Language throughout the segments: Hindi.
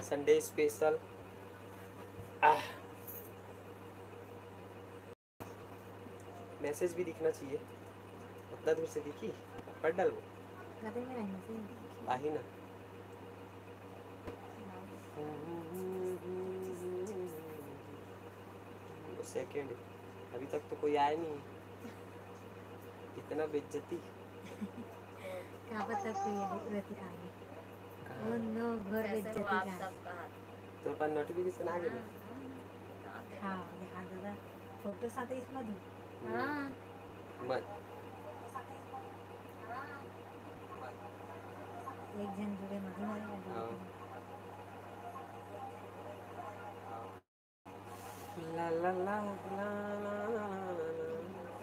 Sunday special. मैसेज भी दिखना चाहिए, उतना दूर से दिखी पढ़ डाल वो आही ना। सेकेंड अभी तक तो कोई आया नहीं, इतना बेइज्जती। क्या पता कोई रहती आगे। ओ नो घर बेइज्जती का। तो पर नोटिफिकेशन आ गया। हाँ देखा दादा फोटो साथ इसमें दू। मत एक जन जुड़े मधु मारे हाँ। ला ला ला ला ला ला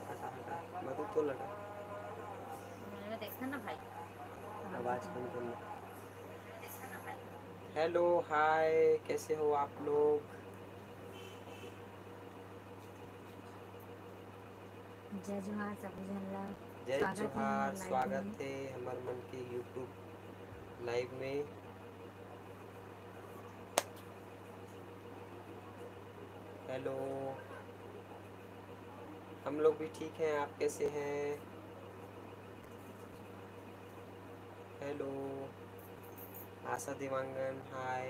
हटा हटा मधु तो लगा देखना ना भाई, आवाज कम करना। हेलो हाय, कैसे हो आप लोग? जय जोहार सभी जन ला। जय जोहार, स्वागत स्वागत है हमार मन के यूट्यूब लाइव में। हेलो, हम लोग भी ठीक हैं, आप कैसे हैं? हेलो आशा देवांगन हाय।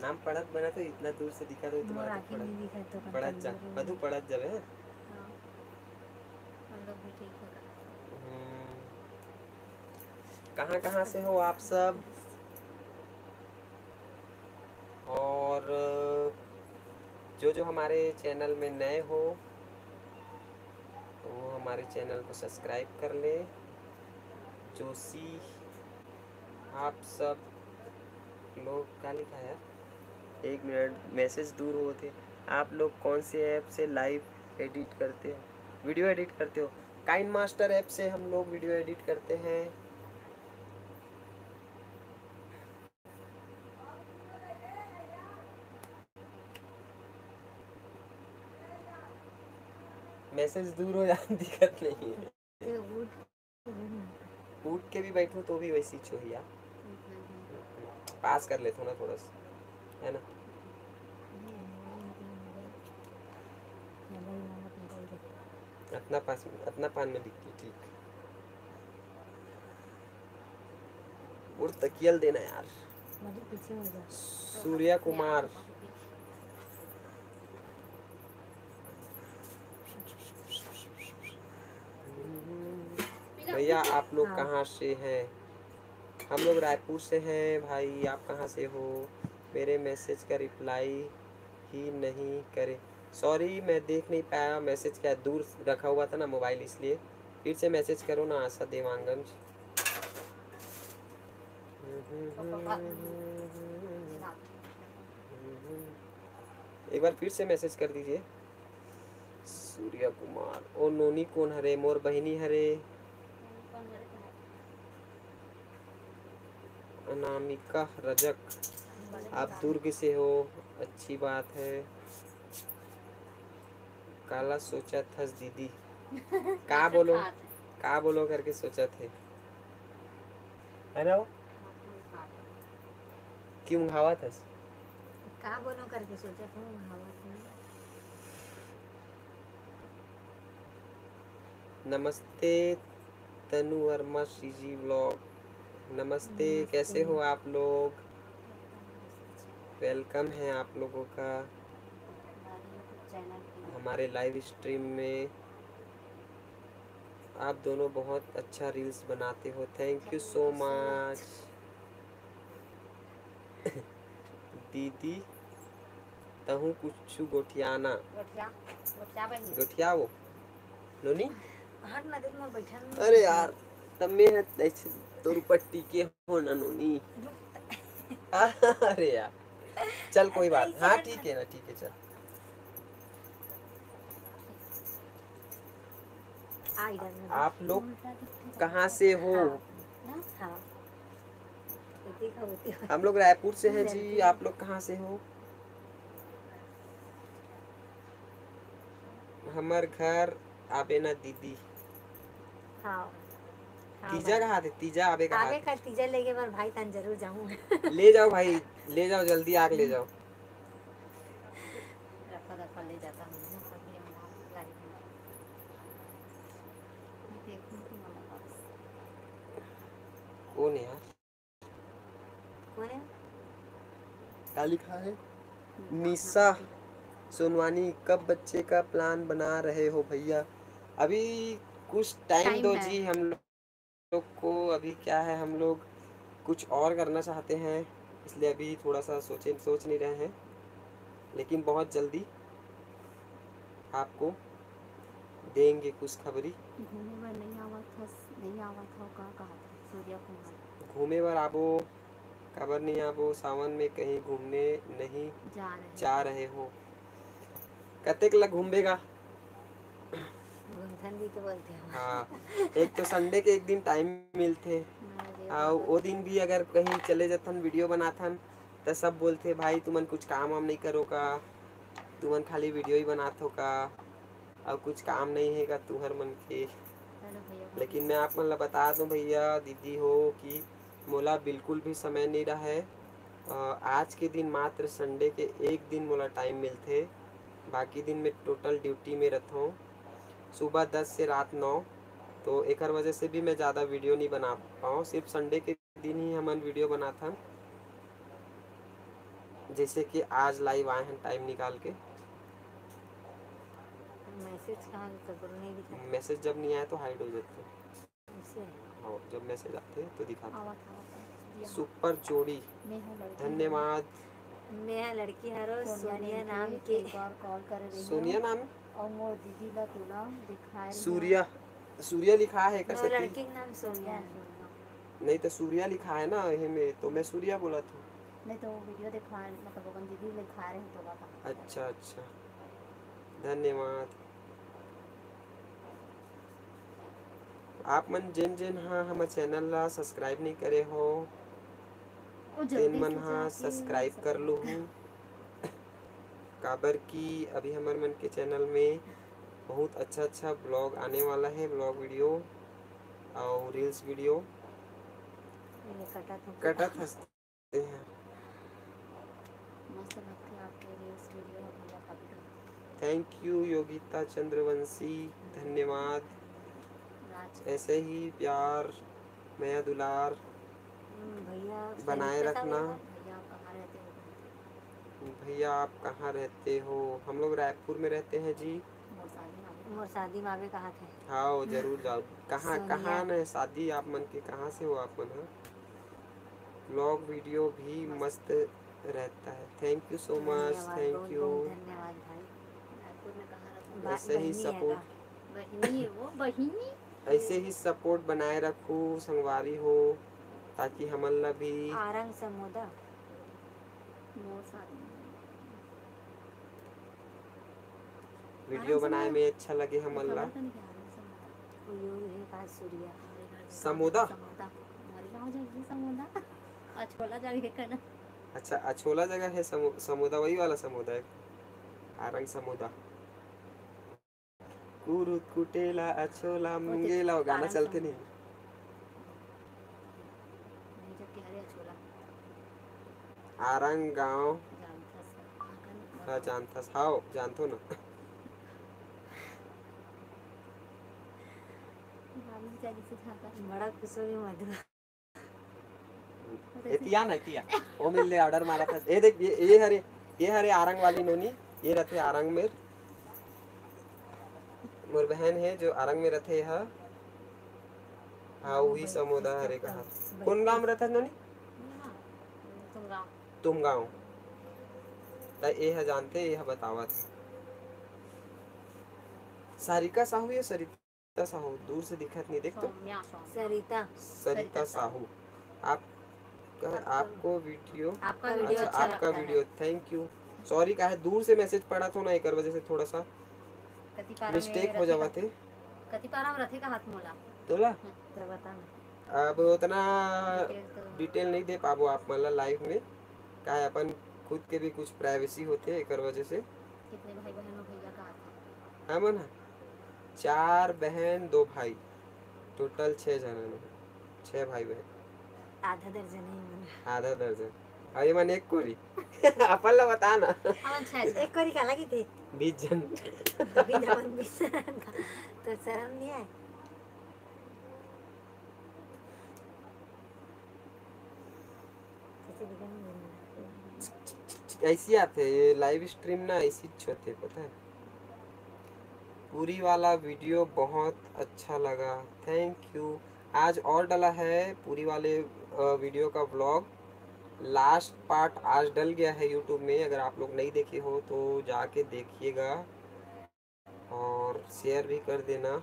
नाम पढ़त बना तो इतना दूर से दिखा तो तुम्हारा तो पढ़त जा मधु पढ़त जावे हैं। हम लोग भी ठीक है। कहाँ कहाँ से हो आप सब? और जो हमारे चैनल में नए हो तो वो हमारे चैनल को सब्सक्राइब कर ले। जोशी आप सब लोग क्या लिखा है? एक मिनट मैसेज दूर होते। आप लोग कौन से ऐप से लाइव एडिट करते हो, वीडियो एडिट करते हो? काइन मास्टर ऐप से हम लोग वीडियो एडिट करते हैं। मैसेज दूर हो जाती दिक्कत नहीं है। उठ के भी बैठो तो भी वैसी छोहिया पास कर लेते हो ना थोड़ा सा, है ना? अपना पान में दिखती ठीक। और तकियल देना यार। सूर्या कुमार भैया आप लोग कहाँ से हैं? हम लोग रायपुर से हैं भाई, आप कहाँ से हो? मेरे मैसेज का रिप्लाई ही नहीं करे। सॉरी मैं देख नहीं पाया मैसेज, क्या दूर रखा हुआ था ना मोबाइल, इसलिए फिर से मैसेज करो ना आशा देवांगन। एक बार फिर से मैसेज कर दीजिए। सूर्या कुमार और नोनी कौन हरे? मोर बहिनी हरे। अनामिका रजक, आप दुर्ग से हो, अच्छी बात है। काला सोचा था दीदी का बोलो करके सोचा थे, है ना? क्यों हवा था? का बोलो करके सोचा था हवा थी। नमस्ते तनु वर्मा सीजी व्लॉग, नमस्ते, कैसे हो आप लोग? वेलकम है आप लोगों का हमारे लाइव स्ट्रीम में। आप दोनों बहुत अच्छा रील्स बनाते हो, थैंक यू सो मच। दीदी तहु कुछ गोठियाना गोठिया वो नोनी। अरे यार तब में ऐसे तो रुपट्टी के हो ना नोनी। अरे यार चल कोई बात, हाँ ठीक है ना, ठीक है चल। आप लोग कहाँ से हो? हम लोग रायपुर से हैं जी, आप लोग कहाँ से हो? हमार घर आबे ना दीदी। तीजा कहाँ थे? तीजा आबे कहाँ आगे थे? का तीजा लेके पर भाई तन जरूर जाऊँ। ले जाओ भाई, ले जाओ जल्दी, आग ले जाओ। रफा दफा ले जाता हूँ ना कभी हम लाइफ में। मैं देखूंगी मम्मा पास। कौन है यार? कौन है? क्या लिखा है? निशा सोनवानी, कब बच्चे का प्लान बना रहे हो भैया? अभी कुछ टाइम टाइम दो है। जी हम लोग को। अभी क्या है, हम लोग कुछ और करना चाहते हैं, इसलिए अभी थोड़ा सा सोच नहीं रहे हैं, लेकिन बहुत जल्दी आपको देंगे खुशखबरी। घूमने में नहीं आवा था का कहा था सूर्या कुमार। घूमे बर आबो, खबर नहीं आबो, सावन में कहीं घूमने नहीं जा रहे हो? कतेक लग घूमेगा? घूमथन भी तो बोलते हैं। हाँ, एक तो संडे के एक दिन टाइम मिलते, और वो दिन भी अगर कहीं चले जाथन वीडियो बनाथन तो सब बोलते भाई तुमन कुछ काम वाम नहीं करो का, तुमन खाली वीडियो ही बनात हो का, और कुछ काम नहीं है का तुहर मन के। लेकिन मैं आप मन ला बता दूं भैया दीदी हो कि मोला बिल्कुल भी समय नहीं रहा है। आज के दिन मात्र संडे के एक दिन मोला टाइम मिलते, बाकी दिन में टोटल ड्यूटी में रहता हूँ, सुबह 10 से रात 9। तो एक वजह से भी मैं ज़्यादा वीडियो नहीं बना पाऊँ, सिर्फ संडे के दिन ही हमन वीडियो बना था, जैसे कि आज लाइव आए हैं टाइम निकाल के। मैसेज कहाँ तो नहीं दिखा। मैसेज जब नहीं आया तो हाइड हो जाते हैं, ऐसे हाँ जब मैसेज आते हैं तो दिखाते आवा हैं। था सुपर जोड़ी, धन्यवाद। मैं लड़की हरो सोनिया नाम के के। एक बार कॉल कर रही सोनिया नाम है? और मोर दीदी ला तुला दिखाए सूर्या, सूर्या लिखा है कर नो, सकती? लड़की का नाम सोनिया है। नहीं तो सूर्या लिखा है ना ये में, तो मैं सूर्या बोला था। नहीं तो वीडियो दिखाए मतलब अपन दीदी दिखा रहे हैं तो बात। अच्छा अच्छा, धन्यवाद। आप मन जेन जेन हाँ हमारे चैनल ला सब्सक्राइब नहीं करे हो, तेन मन हाँ सब्सक्राइब कर लो हूँ, काबर की अभी हमारे मन के चैनल में बहुत अच्छा अच्छा ब्लॉग आने वाला है, ब्लॉग वीडियो और रील्स वीडियो। ये कटा हंसते हैं। मस्त लगते हैं आपके रील्स वीडियो भैया काफी। थैंक यू योगिता चंद्रवंशी, धन्यवाद। ऐसे ही प्यार मैं दुलार भैया बनाए रखना। भैया कहाँ रहते हो? भैया आप कहाँ रहते हो? हम लोग रायपुर में रहते हैं जी। मोर शादी मावे कहाँ थे? हाँ जरूर जाओ। कहाँ सोनिया। कहाँ न शादी आप मन के, कहाँ से हो आप मन? हाँ, ब्लॉग वीडियो भी मस्त रहता है। Thank you so much, thank you. धन्यवाद भाई। रायपुर में कहाँ रहते ऐसे ही सपोर्ट, बहिनी है वो बहिनी। ऐसे ही सपोर्ट बनाए रखो संगवारी हो, ताकि हमन ला भी आरंग समुदा मोर शादी वीडियो बनाए में अच्छा लगे हमन ला। सूर्या समुदा, हमारे गाँव जाइए समुदा अछोला जाइए करना। अच्छा अछोला जगह है समुदा, वही वाला समुदा है आरंग समुदा। कुरुत कुटेला अछोला मुंगेला, वो गाना चलते नहीं? जबकि हरे अछोला आरंग गाँव जानता जानता हाओ जानतो ना। बड़ा कुसुमी मधु। एतिया ना किया वो मिल ले ऑर्डर मारा था। ये देख ये हरे आरंग वाली नोनी, ये रहते आरंग में। मोर बहन है जो आरंग में रहते है। हाँ वही समुदा हरे कहा। कौन गाँव में रहता है नोनी? तुम गाँव ये है जानते, ये है बतावत। सारिका साहू या सरिता साहू? दूर से दिखत नहीं, देख तो सरिता सरिता साहू। आपको वीडियो, आपका वीडियो अच्छा अच्छा आपका लगता है। Video, thank you. सॉरी का है दूर से मैसेज पड़ा था ना, एक वजह से थोड़ा सा मिस्टेक हो जावा थे। कति पारा में रथे का हाथ मोला तोला तो बता अब उतना डिटेल नहीं दे पाबो आप मतलब लाइव में, का है अपन खुद के भी कुछ प्राइवेसी होते हैं, एक वजह से। कितने भाई बहन हो भैया का हाथ? हाँ मन 4 बहन 2 भाई, टोटल 6 जन। 6 भाई बहन, आधा दर्जन है मन आधा दर्जन। अरे मन एक कोरी अपन ला बता ना। अमन 6 एक कोरी काला की थे 20 जन। अभी जमन 20 तो शर्म नहीं है। किसी दिखा नहीं मिलना ऐसी आते ये लाइव स्ट्रीम ना, ऐसी होते पता है। पूरी वाला वीडियो बहुत अच्छा लगा, थैंक यू। आज और डला है पूरी वाले वीडियो का व्लॉग। लास्ट पार्ट आज डल गया है यूट्यूब में, अगर आप लोग नहीं देखे हो तो जाके देखिएगा और शेयर भी कर देना।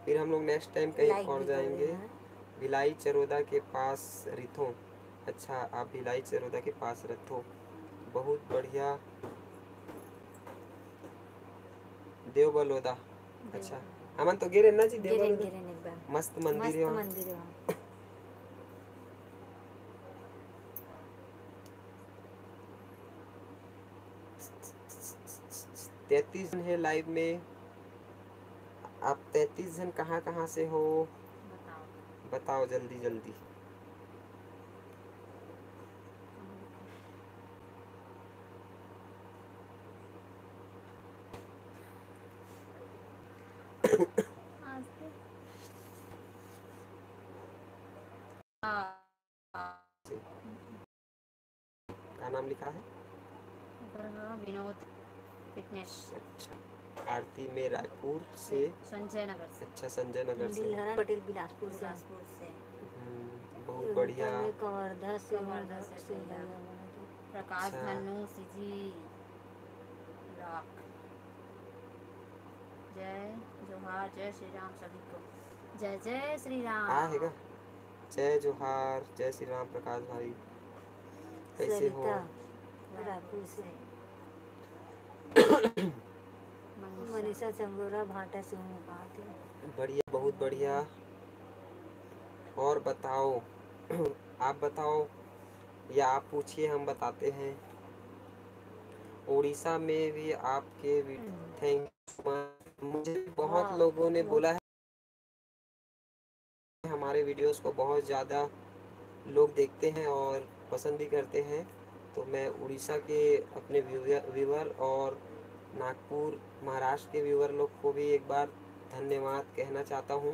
फिर हम लोग नेक्स्ट टाइम कहीं लाइक और भी कर जाएंगे। देना। भिलाई चरोदा के पास रिथो। अच्छा, आप भिलाई चरोदा के पास रथो, बहुत बढ़िया। देव बलोदा, अच्छा अमन तो गिरे ना जी। देव गिरेन बलोदा गिरेन एक बार मस्त मंदिर है मस्त वहाँ। मंदिर है वहाँ 33 जन है लाइव में। आप 33 जन कहाँ कहाँ से हो बताओ जल्दी जल्दी। क्या नाम लिखा है? विनोद फिटनेस। अच्छा, आरती में रायपुर से। संजय नगर से। अच्छा, संजय नगर से। दिलहरा पटेल बिलासपुर से बहुत बढ़िया। कवर्धा से प्रकाश अच्छा। धनु सीजी रॉक। जय जोहार, जय श्री राम सभी को। जय जय श्री राम। है का? जय जोहार, जय श्री राम प्रकाश भाई, कैसे हो? रायपुर से मनीषा चंगोरा भाटा से हूँ। बात है बढ़िया, बहुत बढ़िया। और बताओ आप बताओ या आप पूछिए, हम बताते हैं। उड़ीसा में भी आपके थैंक यू। मुझे बहुत लोगों ने बोला है हमारे वीडियोस को बहुत ज़्यादा लोग देखते हैं और पसंद भी करते हैं। तो मैं उड़ीसा के अपने व्यूवर और नागपुर महाराष्ट्र के व्यूवर लोग को भी एक बार धन्यवाद कहना चाहता हूँ।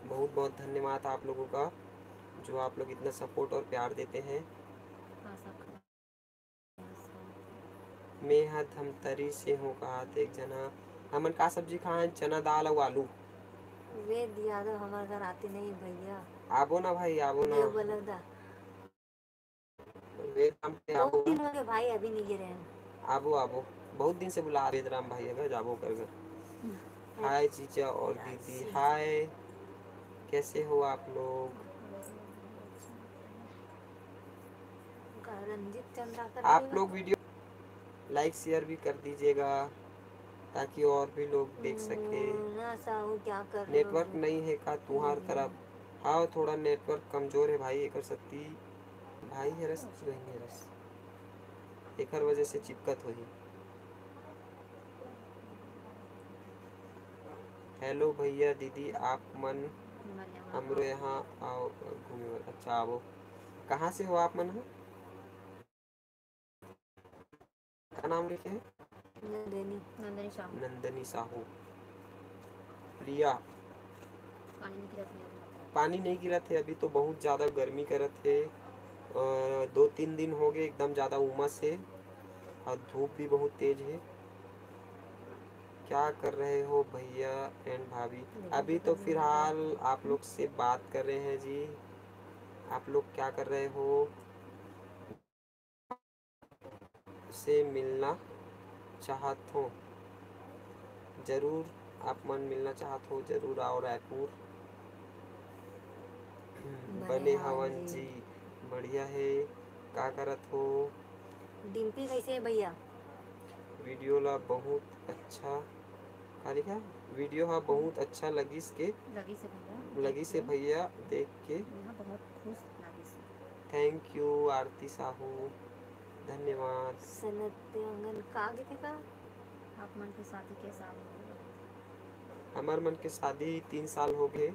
बहुत बहुत धन्यवाद आप लोगों का, जो आप लोग इतना सपोर्ट और प्यार देते हैं। मैं हाँ धमतरी से हूँ, कहा थे एक जना। हमन का सब्जी खाएं? चना दाल और आलू। वेद यादव हमारे घर आते नहीं भैया। आबो ना भाई, आबो ना। देव बलदा वेद राम पे आबो बहुत दिन ना। हो गए भाई, अभी नहीं गिरे हैं। आबो आबो, बहुत दिन से बुला वेद राम भाई, अगर जाबो कर घर। हाय जीजा और दीदी, हाय, कैसे हो आप लोग? रंजित चंद्रा का आप लोग वीडियो लाइक शेयर भी कर दीजिएगा ताकि और भी लोग देख सके। ना साहू क्या कर रहे हो? नेटवर्क नहीं है का तुम्हार तरफ? हाँ, थोड़ा नेटवर्क कमजोर है भाई, एक सकती भाई हरस बहन हरस, एक वजह से चिपकत हुई। हेलो भैया दीदी, आप मन हमरो यहाँ आओ घूमे। अच्छा आओ, कहाँ से हो आप मन? क्या नाम लिखे हैं? नंदनी साहू। प्रिया, पानी नहीं गिरा थे अभी तो, बहुत ज़्यादा गर्मी करत थे। 2-3 दिन हो गए एकदम ज़्यादा उमस है और धूप भी बहुत तेज है। क्या कर रहे हो भैया एंड भाभी? अभी तो फिलहाल आप लोग से बात कर रहे हैं जी। आप लोग क्या कर रहे हो? से मिलना चाहत हो जरूर, आप मन मिलना चाहत हो जरूर आओ रायपुर। बने हवन जी, बढ़िया है। क्या करत हो? डिम्पी कैसे है भैया? वीडियो ला बहुत अच्छा, क्या लिखा? वीडियो हाँ बहुत अच्छा लगिस के, लगी से भैया देख के। बहुत खुश लगी से। थैंक यू आरती साहू, धन्यवाद। सनत अंगन का गए थे का? आप मन के साथी के साथ हमार मन के शादी 3 साल हो गए,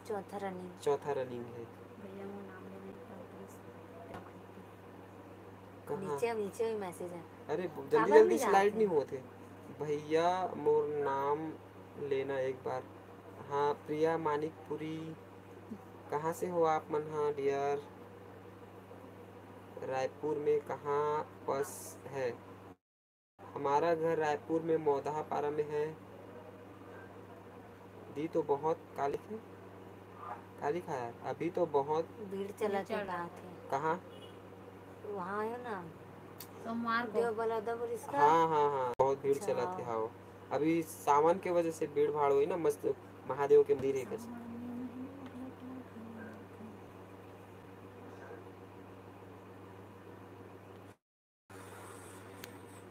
चौथा रनिंग चौथा रनिंग है। भैया वो नाम लेने का प्लीज कहाँ? नीचे नीचे भी मैसेज है। अरे जल्दी काबर जल्दी नहीं स्लाइड जाते? नहीं होते भैया, मोर नाम लेना एक बार। हाँ प्रिया मानिकपुरी, कहाँ से हो आप मन? हाँ डियर, रायपुर में कहाँ बस है? हमारा घर रायपुर में मौदापारा में है। दी तो बहुत कालिक है, कालिक है अभी तो बहुत भीड़ चला के कहा थे कहाँ? वहाँ है ना सोमवार को देव बलादपुर इसका। हाँ हाँ हाँ बहुत भीड़ अच्छा, चलाते हाँ। अभी सावन के वजह से भीड़ भाड़ हुई ना, मस्त महादेव के मंदिर है कैसे।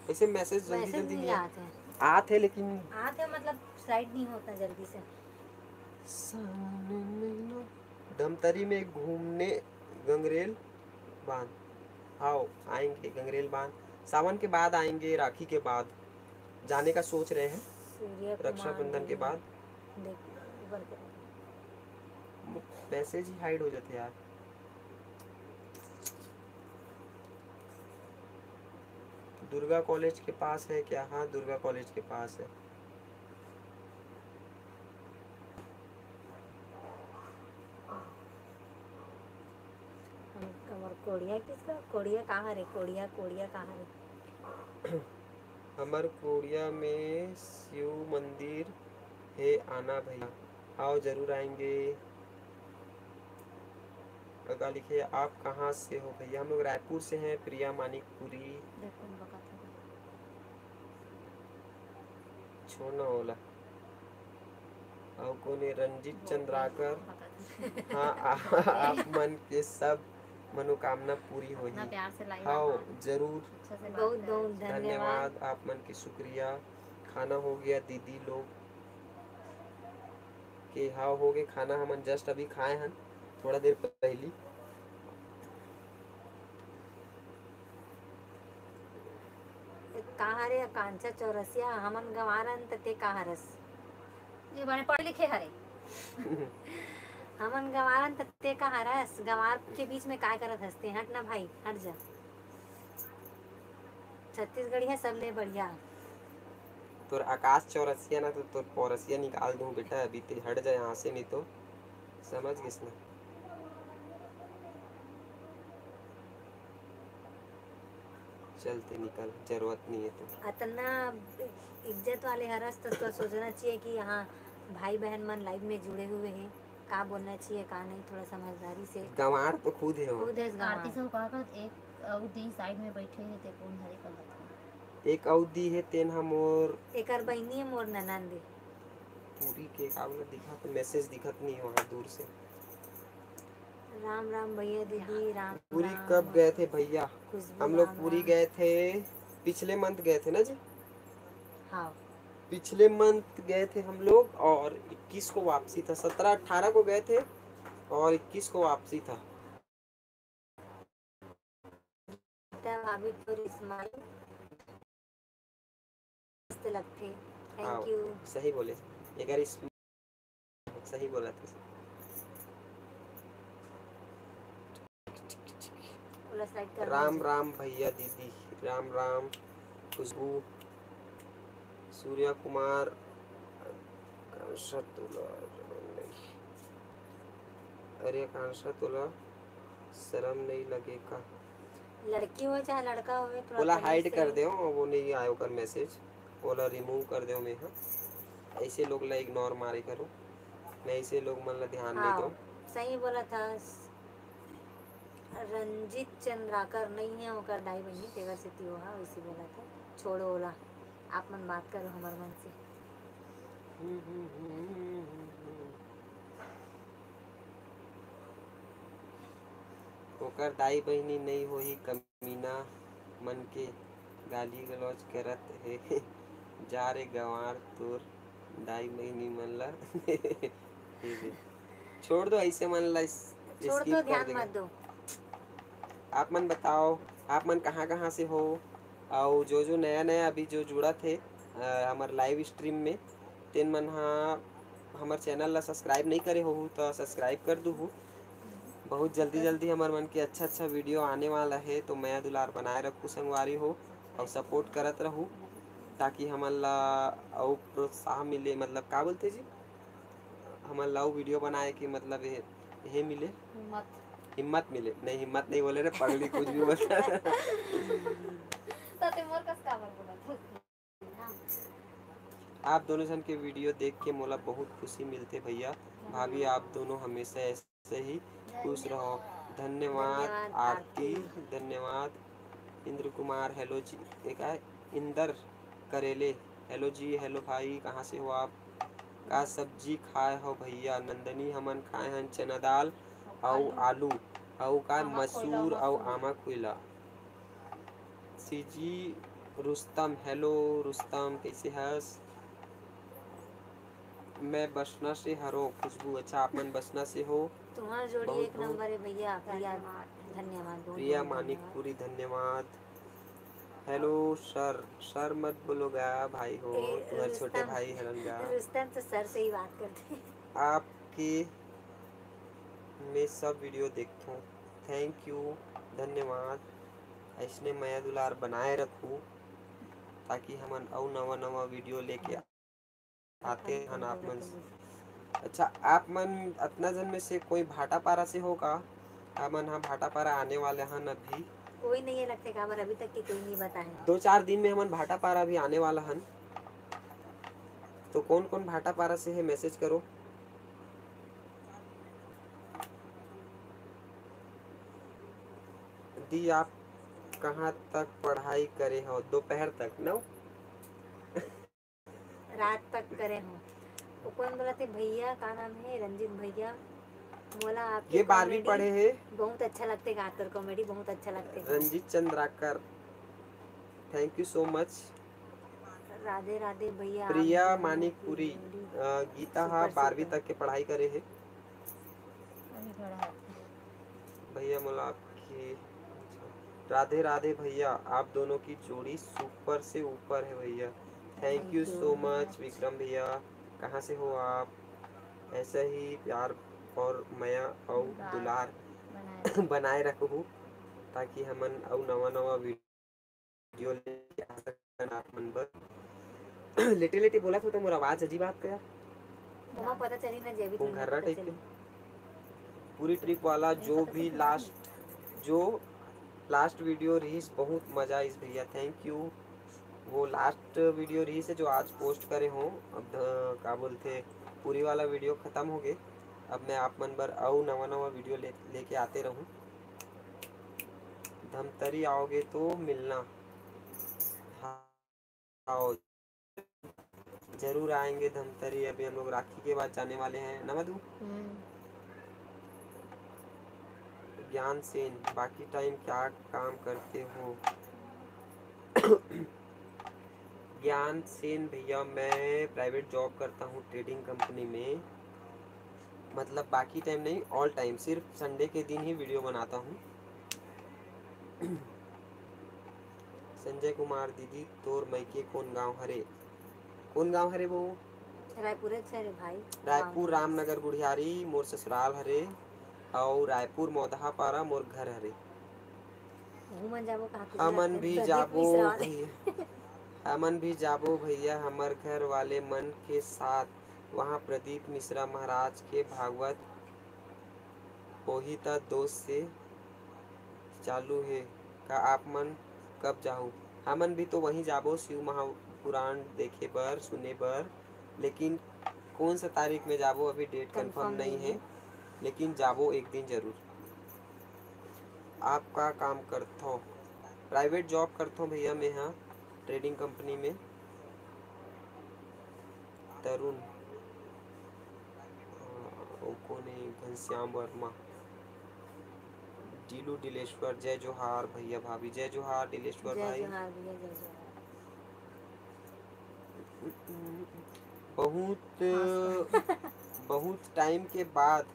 ऐसे मैसेज जल्दी मैसेज जल्दी नहीं नहीं आते हैं। आते, लेकिन आते मतलब स्लाइड नहीं होता जल्दी से। धमतरी में घूमने गंगरेल बांध, आओ आएंगे गंगरेल बांध, सावन के बाद आएंगे, राखी के बाद जाने का सोच रहे हैं, सूर्य कुमार रक्षाबंधन के बाद। देख ऊपर करो। मैसेज ही हाइड हो जाते यार। दुर्गा कॉलेज के पास है क्या? हाँ दुर्गा कॉलेज के पास है। और कोड़िया किसका? कोड़िया कहाँ रे? कोड़िया कोड़िया कहाँ रे? हमार कोड़िया में शिव मंदिर है, आना भैया। आओ जरूर आएंगे। लगा लिखे आप कहाँ से हो भैया? हम लोग रायपुर से हैं, प्रिया मानिकपुरी। देखो बका था छोड़ना होला। और कोने रंजीत चंद्राकर। हाँ आप मन के सब मनोकामना पूरी होगी। प्यार से लाइव हाँ जरूर, बहुत बहुत धन्यवाद। धन्यवाद आप मन की शुक्रिया। खाना हो गया दीदी लोग के? हाँ हो गए खाना, हमन जस्ट अभी खाए हैं थोड़ा देर पहली। कहाँ रे कांचा चौरसिया हमन गवारन ते कहाँ रस? ये बड़े पढ़े लिखे हरे। हमन गवारन ते कहाँ रस? गवार के बीच में काय करत हंसते? हट ना भाई हट जा। छत्तीसगढ़ी है सबले बढ़िया। तोर आकाश चौरसिया ना तो तोर पौरसिया निकाल दूं बेटा, अभी ते हट जाए यहाँ से, नहीं तो समझ गिस ना। चलते निकल, जरूरत नहीं है तो। इतना इज्जत वाले हरस तो सोचना चाहिए कि यहाँ भाई बहन मन लाइव में जुड़े हुए हैं, का बोलना चाहिए का नहीं, थोड़ा समझदारी से। गंवार तो खुद है वो। खुद है इस आरती गंवार। से कहा एक अवधि साइड में बैठे हैं ते कौन हरे कर था। एक अवधि है तेन हम और एकर बहनी है मोर ननंद। पूरी के काबला दिखा तो मैसेज दिखत नहीं वहाँ दूर से। राम राम भैया दीदी राम पूरी राम। कब गए थे भैया? खुशबू हम लोग राम पूरी राम। गए थे पिछले मंथ गए थे ना जी, हाँ पिछले मंथ गए थे हम लोग, और 21 को वापसी था। 17-18 को गए थे और 21 को वापसी था। भाभी तो स्माइल मस्त लगते। हाँ थैंक यू। सही बोले, अगर इस सही बोला था। साइड कर राम राम भैया दीदी, राम राम खुशबू, सूर्या कुमार, कांशा तुला, अरे कांशा तुला शर्म नहीं लगेगा? लड़की हो चाहे लड़का हो बोला हाइड कर दो, वो नहीं आयो कर मैसेज, बोला रिमूव कर दो। मैं हाँ ऐसे लोग ला इग्नोर मारे करो, मैं ऐसे लोग मन ला ध्यान नहीं दो। सही बोला था। रंजीत चंद्राकर नहीं है होकर दाई बहनी तेवर से तियो हा वैसे बोला था। छोड़ो ओला, आप मन बात करो हमार मन से। ओकर दाई बहनी नहीं होही कमीना मन के गाली गलौज करत है। जा रे गंवार तोर दाई बहनी मन ला। छोड़ दो ऐसे मन ला, छोड़ स्किप दो, कर ध्यान देगा। मत दो। आप मन बताओ आप मन कहाँ से हो, और जो नया नया अभी जो जुड़ा थे हमारे लाइव स्ट्रीम में, तेन मन हाँ हमार चैनल ला सब्सक्राइब नहीं करे हो तो सब्सक्राइब कर दू। बहुत जल्दी जल्दी हमार मन के अच्छा अच्छा वीडियो आने वाला है, तो मैं दुलार बनाए रखूँ संगवारी हो और सपोर्ट करत रहूँ, ताकि हमन ला और प्रोत्साहन मिले, मतलब का बोलते जी, हमन ला वीडियो बनाए के मतलब ये मिले, हिम्मत मिले, नहीं हिम्मत नहीं बोले रे पगली, कुछ भी बोलता आप दोनों जन के वीडियो देख के मोला बहुत खुशी मिलते भैया। भाभी आप दोनों हमेशा ऐसे ही खुश रहो। धन्यवाद आरती, धन्यवाद इंद्र कुमार, हेलो जी, एक है इंदर करेले, हेलो जी, हेलो भाई, कहाँ से हो आप? का सब्जी खाए हो भैया? नंदनी हमन खाए हैं चना दाल और आलू और का मसूर और आमा खुला। सीजी रुस्तम, हेलो रुस्तम, कैसे हस? मैं बसना से हरो। खुशबू, अच्छा आप मन बसना से हो? तुम्हारा जोड़ी बहुत एक नंबर है भैया। प्रिया धन्यवाद, प्रिया मानिकपुरी धन्यवाद। हेलो सर, सर मत बोलो गा भाई हो, तुम्हारे छोटे भाई हरन गा। रुस्तम तो सर से ही बात करते हैं। आपके मैं सब वीडियो देखता हूँ, थैंक यू, धन्यवाद। ऐसने मैं दुलार बनाए रखूँ ताकि हमन और नवा नवा वीडियो लेके आते हैं आप मन। अच्छा आप मन अतना जन में से कोई भाटापारा से हो का? हमन हाँ भाटापारा आने वाले हैं अभी। कोई नहीं है लगते खबर, अभी तक की कोई नहीं बताए। 2-4 दिन में हमन भाटापारा भी आने वाला हन, तो कौन कौन भाटापारा से है मैसेज करो। दी आप कहाँ तक पढ़ाई करे हो? दोपहर तक ना, रात तक करे हो। वो कौन बोला थे भैया, का नाम है? रंजीत भैया बोला आपके ये 12वीं पढ़े हैं। बहुत अच्छा लगते गाकर, कॉमेडी बहुत अच्छा लगते। Ranjit Chandrakar, thank you so much. Radhe Radhe भैया। प्रिया मानिकपुरी, गीता हाँ 12वीं तक के पढ़ाई करे है भैया। मोला आपकी राधे राधे भैया, आप दोनों की जोड़ी सुपर से ऊपर है भैया, thank you so much. Vikram भैया, कहाँ से हो आप? ऐसा ही प्यार और माया और दुलार बनाए रखूँ ताकि हमन और नवा नवा वीडियो लेके आ सकन आप मन बर। लेटे लेटे बोला तो मोर आवाज अजीब बात का मम्मा पता चली ना जेबी तुम घर टाइप के। पूरी ट्रिप वाला जो भी लास्ट वीडियो रहीस बहुत मजा इस भैया, थैंक यू। वो लास्ट वीडियो रहीस है जो आज पोस्ट करे हो। अब का बोलते पूरी वाला वीडियो खत्म हो गए, अब मैं आप मन बर और नवा नवा वीडियो लेके आते रहूं। धमतरी आओगे तो मिलना। आओ जरूर आएंगे धमतरी, अभी हम लोग राखी के बाद जाने वाले हैं ना मधु। ज्ञान सेन, बाकी टाइम क्या काम करते हो? ज्ञान सेन भैया, मैं प्राइवेट जॉब करता हूँ ट्रेडिंग कंपनी में, मतलब बाकी टाइम नहीं, ऑल टाइम, सिर्फ संडे के दिन ही वीडियो बनाता हूँ। संजय कुमार, दीदी तोर मैके कौन गांव हरे? कौन गांव हरे वो? रायपुर है भाई। रायपुर रामनगर गुढ़ियारी मोर ससुराल हरे, और रायपुर मौदहा पारा मोर घर हरे। हमन भी जाबो भैया, हमन भी जाबो भैया हमर घर वाले मन के साथ, वहाँ प्रदीप मिश्रा महाराज के भागवत होही त दोस्त से चालू है का? आप मन कब जाहू? हमन भी तो वहीं जाबो शिव महापुराण देखे बर, सुने बर, लेकिन कौन सा तारीख में जाबो अभी डेट कंफर्म नहीं है, लेकिन जाबो एक दिन जरूर। आप का काम करते हो? प्राइवेट जॉब करता हूँ भैया मैं, हाँ ट्रेडिंग कंपनी में। तरुण कोने, घनश्याम वर्मा, डीलू डिलेश्वर, जय जोहार भैया भाभी, जय जोहार डिलेश्वर भाई। बहुत टाइम के बाद,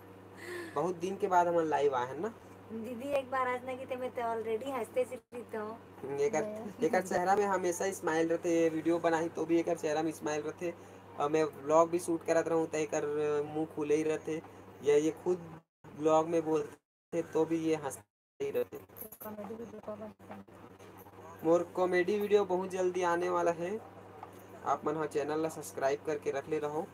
बहुत दिन के बाद हम लाइव आए हैं ना दीदी। एक बार हंसने की मैं तो ऑलरेडी हंसते सिर्फ हूँ। एकर चेहरा में हमेशा स्माइल रहते, वीडियो बनाई तो भी एकर चेहरा में स्माइल रहते, और मैं व्लॉग भी शूट करत रहूँ तय कर मुंह खुले ही रहते, या ये खुद ब्लॉग में बोलते तो भी ये हंसते ही रहते। कॉमेडी वीडियो को बनता मोर कॉमेडी वीडियो बहुत जल्दी आने वाला है। आप मन हाँ चैनल ला सब्सक्राइब करके रख ले रहो,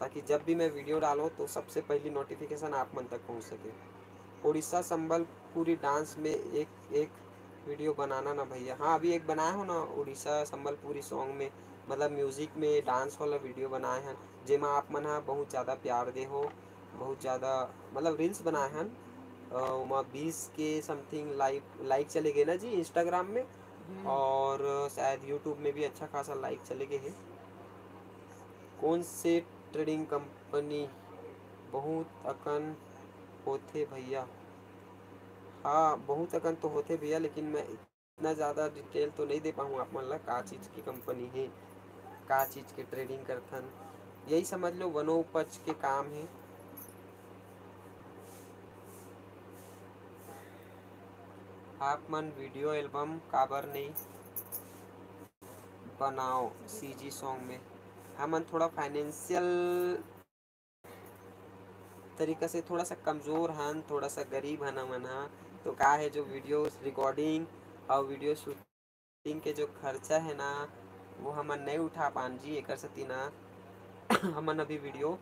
ताकि जब भी मैं वीडियो डालो तो सबसे पहली नोटिफिकेशन आप मन तक पहुंच सके। उड़ीसा संबलपुरी डांस में एक एक वीडियो बनाना ना भैया। हाँ अभी एक बनाया हो ना उड़ीसा संबलपुरी सॉन्ग में, मतलब म्यूज़िक में डांस वाला वीडियो बनाए हैं, जेमा आप मन हाँ बहुत ज़्यादा प्यार दे हो, बहुत ज़्यादा मतलब रील्स बनाए हैं। वहाँ 20 के समथिंग लाइक चले गए ना जी इंस्टाग्राम में, और शायद यूट्यूब में भी अच्छा खासा लाइक चले गए हैं। कौन से ट्रेडिंग कंपनी बहुत अकन होथे भैया? हाँ बहुत अकन तो होथे भैया, लेकिन मैं इतना ज़्यादा डिटेल तो नहीं दे पाऊँ आप मन ला, का चीज़ की कंपनी है, का चीज़ के ट्रेडिंग करथन। यही समझ लो वनोपज के काम है। आप मन वीडियो एल्बम काबर नहीं बनाओ सीजी सॉन्ग में? हमन थोड़ा फाइनेंशियल तरीका से थोड़ा सा कमज़ोर हन, थोड़ा सा गरीब हन हमन हा, तो का है जो वीडियो रिकॉर्डिंग और वीडियो शूटिंग के जो खर्चा है ना वो हमन नहीं उठा पान जी, एक सती ना हमन अभी वीडियो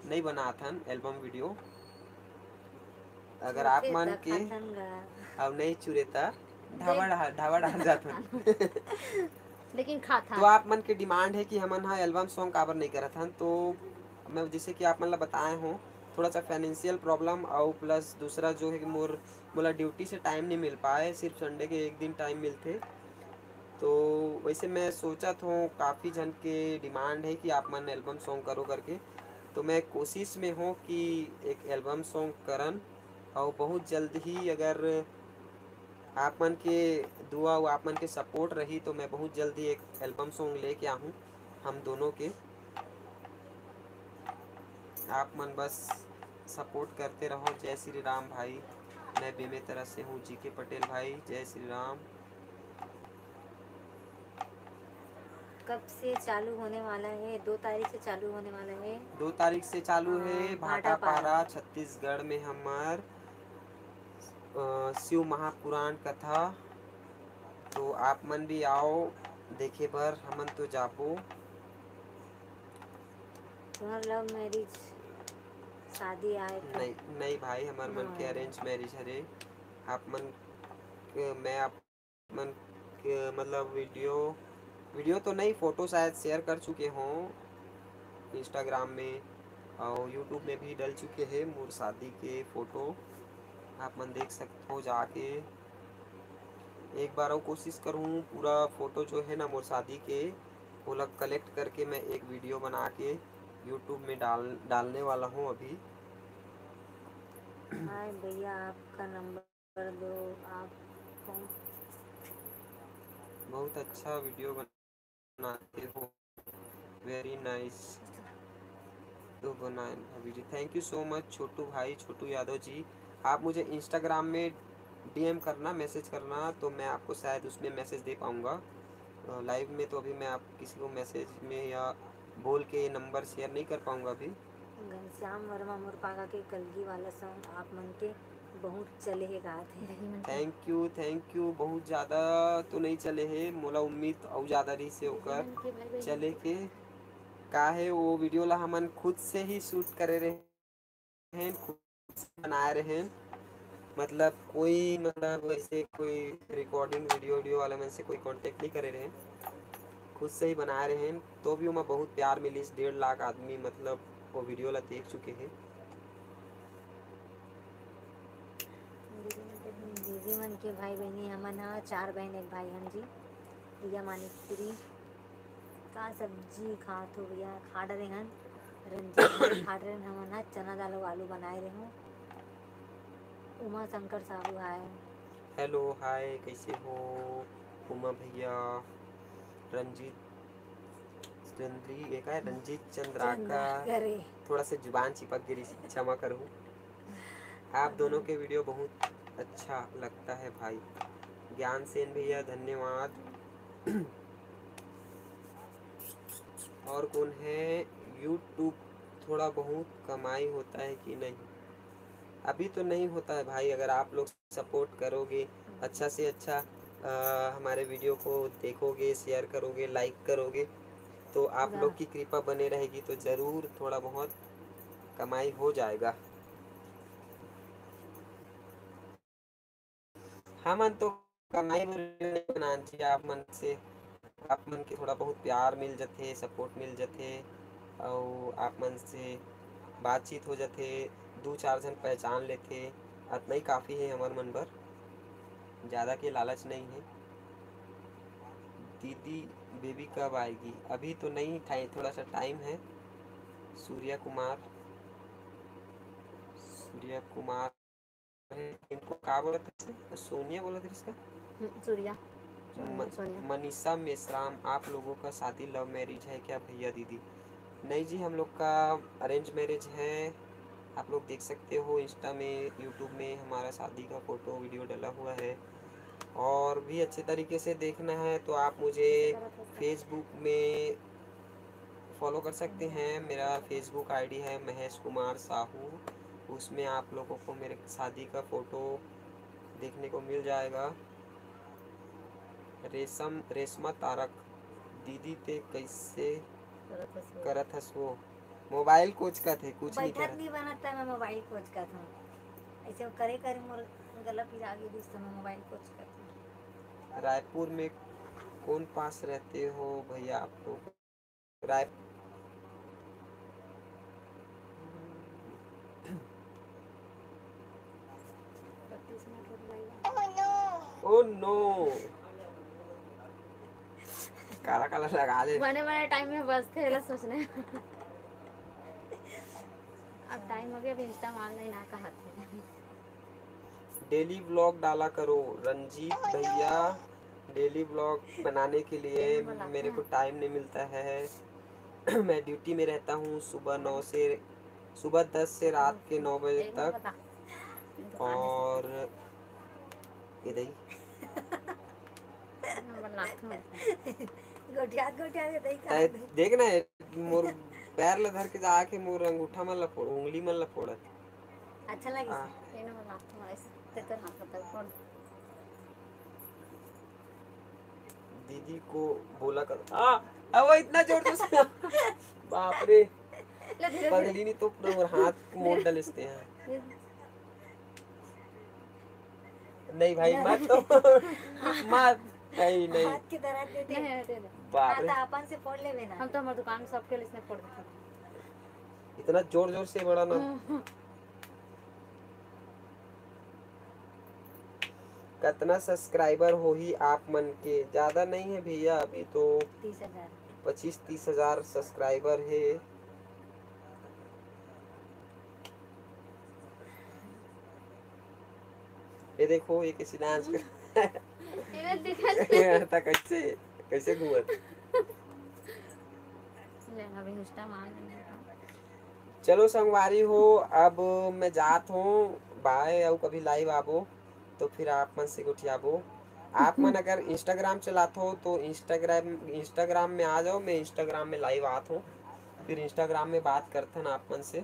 नहीं बनाथन एल्बम वीडियो। अगर आप मन के अब नहीं चुरेता ढाबा डाल जाथन लेकिन खाता तो आप मन के डिमांड है कि हमन हा एल्बम सॉन्ग काबर नहीं करत हन, तो मैं जैसे कि आप मन ला बताए हूँ थोड़ा सा फाइनेंशियल प्रॉब्लम और प्लस दूसरा जो है कि मोला ड्यूटी से टाइम नहीं मिल पाए, सिर्फ संडे के एक दिन टाइम मिलते। तो वैसे मैं सोचा था काफ़ी जन के डिमांड है कि आप मन एल्बम सॉन्ग करो करके, तो मैं कोशिश में हूँ कि एक एल्बम सॉन्ग करन, और बहुत जल्द ही अगर आप मन के दुआ और आप मन के सपोर्ट रही तो मैं बहुत जल्दी एक एल्बम सॉन्ग लेके आऊँ हम दोनों के। आप मन बस सपोर्ट करते रहो। जय श्री राम भाई, मैं बेमेतरा से हूँ जी के पटेल भाई, जय श्री राम। कब से चालू होने वाला है? 2 तारीख से चालू होने वाला है। 2 तारीख से चालू है भाटापारा छत्तीसगढ़ में हमार शिव महापुराण कथा, तो आप मन भी आओ देखे बर, हमन तो जाबो। तुम्हारा लव मैरिज शादी आए तो नहीं नहीं भाई, हमार मन के अरेंज मैरिज हरे। आप मन मैं आप मन के मतलब वीडियो तो नहीं, फ़ोटो शायद शेयर कर चुके हों इंस्टाग्राम में और यूट्यूब में भी डल चुके हैं मोर शादी के फ़ोटो, आप मन देख सकते हो जाके। एक बार और कोशिश करूँ पूरा फ़ोटो जो है ना मोर शादी के वो लोग कलेक्ट करके मैं एक वीडियो बना के यूट्यूब में डालने वाला हूँ अभी। हाय भैया आपका नंबर दो, आप कौन? बहुत अच्छा वीडियो बनाते हो, वेरी नाइस। तो बनाए video, thank you so much Chhotu भाई, छोटू यादव जी। आप मुझे इंस्टाग्राम में डीएम करना, मैसेज करना, तो मैं आपको शायद उसमें मैसेज दे पाऊँगा। लाइव में तो अभी मैं आप किसी को मैसेज में या बोल के नंबर शेयर नहीं कर पाऊँगा अभी। घनश्याम वर्मा मोर पागा के कलगी वाला सॉन्ग आप मन के बहुत चले है गात है। थैंक यू बहुत ज़्यादा तो नहीं चले है, मोला उम्मीद और ज़्यादा रही से होकर चले के का है। वो वीडियो ला हमन खुद से ही शूट करे रहे हैं, खुद से बनाए रहे हैं, मतलब कोई मतलब वैसे कोई रिकॉर्डिंग वीडियो वाले में से कोई कांटेक्ट नहीं करे रहे हैं, खुद से ही बनाए रहे हैं। तो भी वहाँ बहुत प्यार मिली, 1.5 लाख आदमी मतलब वो वीडियो ला देख चुके हैं। दीदी मन के भाई बहनी हमन हा 4 बहन 1 भाई हन जी। भैया मानिकपुरी का सब्जी खात हो भैया? खा डरे हन रंजीत भाई खा डरे हमन हा चना दाल और आलू बनाए रहे हूँ। उमा शंकर साहू हाय। हेलो हाय, कैसे हो उमा भैया? रंजीत चंद्री एक है, रंजीत चंद्राका, करे थोड़ा सा जुबान चिपक गई, क्षमा करो। आप दोनों के वीडियो बहुत अच्छा लगता है भाई। ज्ञान सेन भैया धन्यवाद। और कौन है? यूट्यूब थोड़ा बहुत कमाई होता है कि नहीं? अभी तो नहीं होता है भाई। अगर आप लोग सपोर्ट करोगे, अच्छा से अच्छा हमारे वीडियो को देखोगे, शेयर करोगे, लाइक करोगे, तो आप लोग की कृपा बने रहेगी तो ज़रूर थोड़ा बहुत कमाई हो जाएगा। हाँ मन तो कमाई बना चाहिए आप मन से। आप मन के थोड़ा बहुत प्यार मिल जाते, सपोर्ट मिल जाते, और आप मन से बातचीत हो जाते, दो चार जन पहचान लेते, इतना ही काफ़ी है हमारे मन पर। ज़्यादा के लालच नहीं है। दीदी बेबी कब आएगी? अभी तो नहीं, थोड़ा सा टाइम है। सूर्या कुमार, सूर्या कुमार है। इनको क्या बोला था? सोनिया बोला था इसका। सूर्या मनीषा मेश्राम, आप लोगों का शादी लव मैरिज है क्या भैया दीदी? नहीं जी, हम लोग का अरेंज मैरिज है। आप लोग देख सकते हो इंस्टा में, यूट्यूब में हमारा शादी का फ़ोटो वीडियो डला हुआ है। और भी अच्छे तरीके से देखना है तो आप मुझे फेसबुक में फॉलो कर सकते हैं। मेरा फेसबुक आईडी है महेश कुमार साहू। उसमें आप लोगों को मेरे शादी का फ़ोटो देखने को मिल जाएगा। रेशमा तारक, दीदी ते कैसे करत हस वो? मोबाइल कोच का थे, कुछ नहीं बैठक कर। नहीं बनाता, मैं मोबाइल कोच का था। ऐसे करे करे मोर गला पिला के दिस, मैं मोबाइल कोच का था। रायपुर में कौन पास रहते हो भैया आप लोग? राय 32 मिनट हो गए। ओ नो, काला काला लगा दे। बने टाइम में बस थे सोचने। अब टाइम हो गया, अभी इंस्टा मान नहीं ना कहा थे। डेली व्लॉग डाला करो रंजीत भैया। डेली व्लॉग बनाने के लिए मेरे को टाइम नहीं मिलता है। मैं ड्यूटी में रहता हूँ, सुबह 10 से रात के 9 बजे तक। और इधर ही देखना है मोर पैर ला धर के जाके मोर अंगूठा मन ला फोड़, उंगली मन ला फोड़त। अच्छा लगे हाँ। दीदी को बोला कर। अब वो इतना जोर जोर से बाप रे, पगली नहीं तो पूरा हाथ मोड़ डलते हैं। नहीं भाई मत तो मत, नहीं नहीं हाथ की तरह दे दे। बाप रे, अपन से फोड़ ले ना। हम तो हमारी दुकान में सबके लिए इसने फोड़ देते। इतना जोर जोर से बड़ा ना। कितना सब्सक्राइबर हो ही आप मन के? ज्यादा नहीं है भैया, अभी तो 30,000 25-30 हजार सब्सक्राइबर है। ये देखो, ये किसी डांस कर कैसे कैसे घूमत। चलो संगवारी हो, अब मैं जात हूँ। बाय। और कभी लाइव आबो तो फिर आप मन से गोठियाबो। आप मन अगर इंस्टाग्राम चलाते हो तो इंस्टाग्राम में आ जाओ। मैं इंस्टाग्राम में लाइव आता हूँ, फिर इंस्टाग्राम में बात करते हैं आप मन से,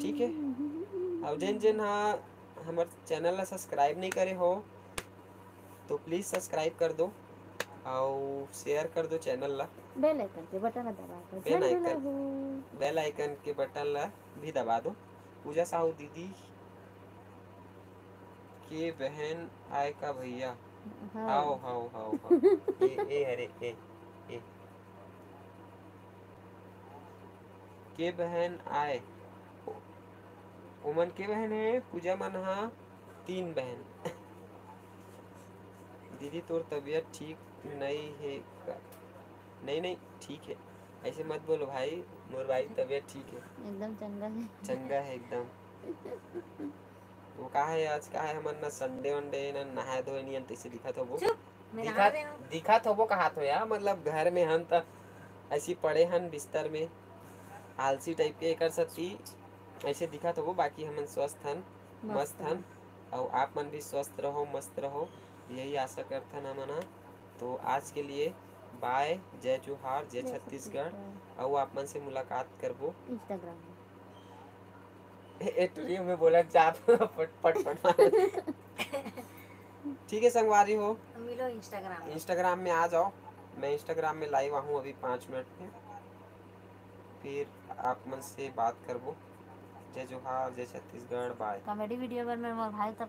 ठीक है? अब जिन जिन हाँ हमारे चैनल ला सब्सक्राइब नहीं करे हो तो प्लीज़ सब्सक्राइब कर दो और शेयर कर दो चैनल ला। बेल आइकन के बटन दबा कर बेल आइकन के बटन ला भी दबा दो। पूजा साहू दीदी के बहन आए का भैया? हाओ हाओ हाओ हाओ। ए अरे ए के बहन आए। उमन के बहन है, पूजा मन हा 3 बहन। दीदी तोर तबीयत ठीक नहीं है का? नहीं नहीं ठीक है, ऐसे मत बोलो भाई। मोर भाई तबीयत ठीक है, एकदम चंगा है। चंगा है एकदम। वो का है आज का है हमन ना संडे वनडे ना नहाए धोए नहीं तैसे दिखत होबो। दिखत होबो कहा तो यार, मतलब घर में हम त ऐसी पड़े हन बिस्तर में आलसी टाइप के कर सकती ऐसे दिखत होबो। बाकी हमन स्वस्थ हन, मस्त हन, और आप मन भी स्वस्थ रहो, मस्त रहो, यही आशा करथन हमन। तो आज के लिए बाय, जय जोहार, जय छत्तीसगढ़। और आप मन से मुलाकात करबो इंस्टाग्राम में। एटरी में बोला चाप पट पट पट मार। ठीक है संगवारी हो, मिलो इंस्टाग्राम में। इंस्टाग्राम में आ जाओ। मैं इंस्टाग्राम में लाइव हूँ अभी 5 मिनट में, फिर आप मन से बात करबो। जय जोहार, जय छत्तीसगढ़, बाय। कॉमेडी वीडियो अगर मैं भाई तब